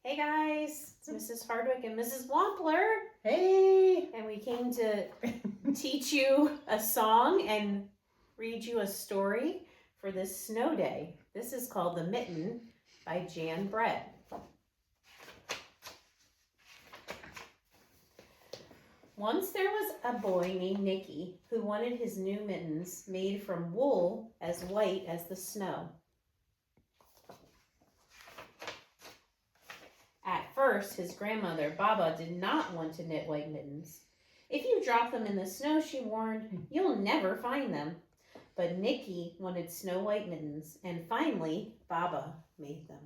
Hey guys, it's Mrs. Hardwick and Mrs. Wampler. Hey! And we came to teach you a song and read you a story for this snow day. This is called The Mitten by Jan Brett. Once there was a boy named Nicky who wanted his new mittens made from wool as white as the snow. At first, his grandmother, Baba, did not want to knit white mittens. If you drop them in the snow, she warned, you'll never find them. But Nicky wanted snow white mittens, and finally, Baba made them.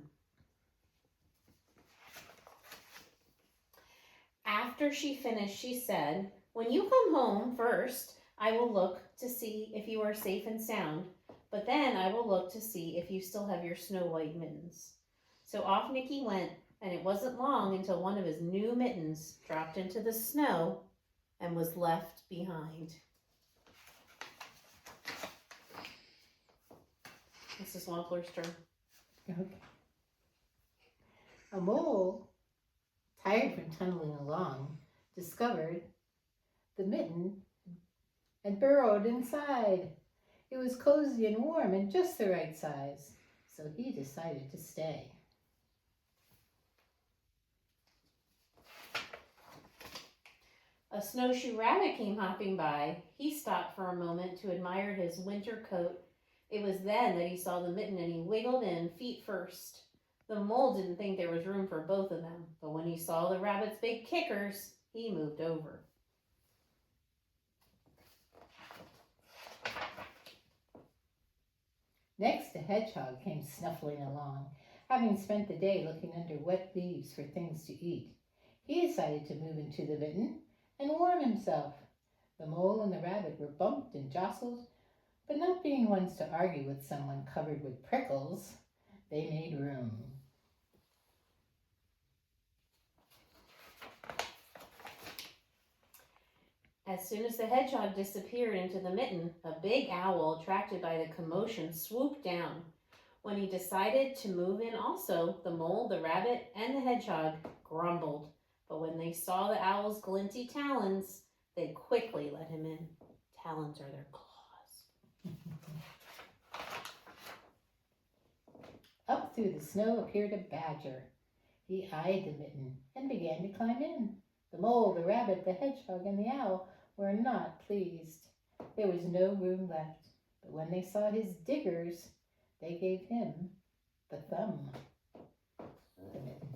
After she finished, she said, when you come home first, I will look to see if you are safe and sound, but then I will look to see if you still have your snow white mittens. So off Nicky went, and it wasn't long until one of his new mittens dropped into the snow and was left behind. Mrs. Wampler's turn. Okay. A mole, tired from tunneling along, discovered the mitten and burrowed inside. It was cozy and warm and just the right size, so he decided to stay. A snowshoe rabbit came hopping by. He stopped for a moment to admire his winter coat. It was then that he saw the mitten and he wiggled in, feet first. The mole didn't think there was room for both of them, but when he saw the rabbit's big kickers, he moved over. Next, a hedgehog came snuffling along, having spent the day looking under wet leaves for things to eat. He decided to move into the mitten and warm himself. The mole and the rabbit were bumped and jostled, but not being ones to argue with someone covered with prickles, they made room. As soon as the hedgehog disappeared into the mitten, a big owl, attracted by the commotion, swooped down. When he decided to move in also, the mole, the rabbit, and the hedgehog grumbled. But when they saw the owl's glinty talons, they quickly let him in. Talons are their claws. Up through the snow appeared a badger. He eyed the mitten and began to climb in. The mole, the rabbit, the hedgehog, and the owl were not pleased. There was no room left, but when they saw his diggers, they gave him the thumb. The mitten.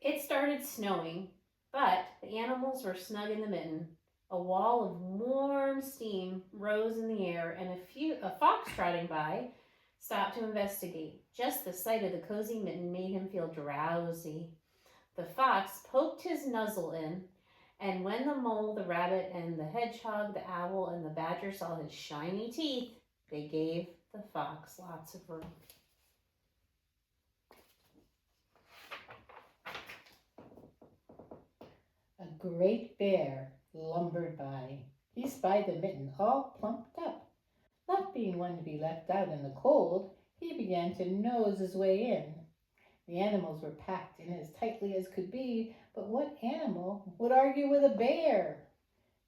It started snowing, but the animals were snug in the mitten. A wall of warm steam rose in the air, and a fox trotting by stopped to investigate. Just the sight of the cozy mitten made him feel drowsy. The fox poked his muzzle in, and when the mole, the rabbit, and the hedgehog, the owl, and the badger saw his shiny teeth, they gave the fox lots of room. A great bear lumbered by. He spied the mitten all plumped up. Not being one to be left out in the cold, he began to nose his way in. The animals were packed in as tightly as could be, but what animal would argue with a bear?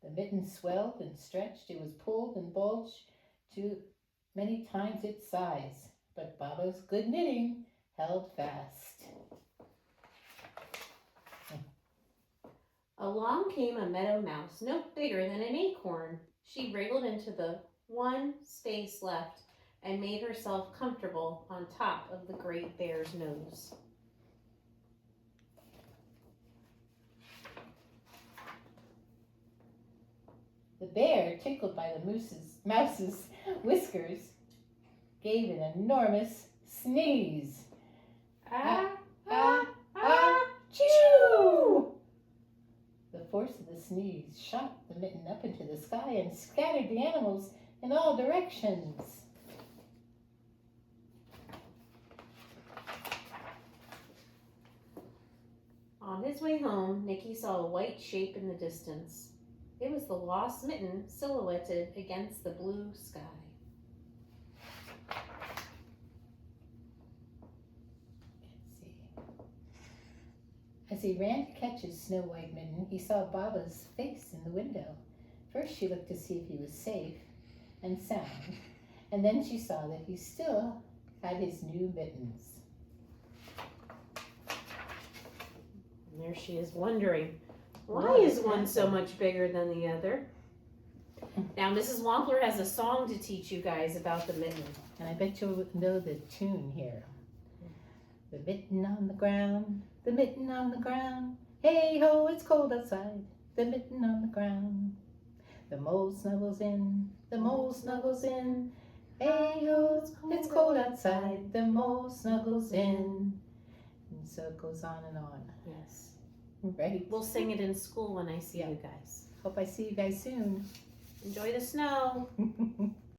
The mitten swelled and stretched. It was pulled and bulged to many times its size, but Baba's good knitting held fast. Along came a meadow mouse, no bigger than an acorn. She wriggled into the one space left and made herself comfortable on top of the great bear's nose. The bear, tickled by the mouse's whiskers, gave an enormous sneeze. Achoo! The force of the sneeze shot the mitten up into the sky and scattered the animals in all directions. On his way home, Nicky saw a white shape in the distance. It was the lost mitten silhouetted against the blue sky. As he ran to catch his snow white mitten, he saw Baba's face in the window. First she looked to see if he was safe and sound, and then she saw that he still had his new mittens. And there she is wondering, why What is one so happened? much bigger than the other? Now, Mrs. Wampler has a song to teach you guys about the mitten. And I bet you'll know the tune here. The mitten on the ground, the mitten on the ground. Hey ho, it's cold outside, the mitten on the ground. The mole snuggles in, the mole snuggles in. Hey ho, it's cold outside, the mole snuggles in. And so it goes on and on. Yes. Right? We'll sing it in school when I see Yeah. you guys. Hope I see you guys soon. Enjoy the snow.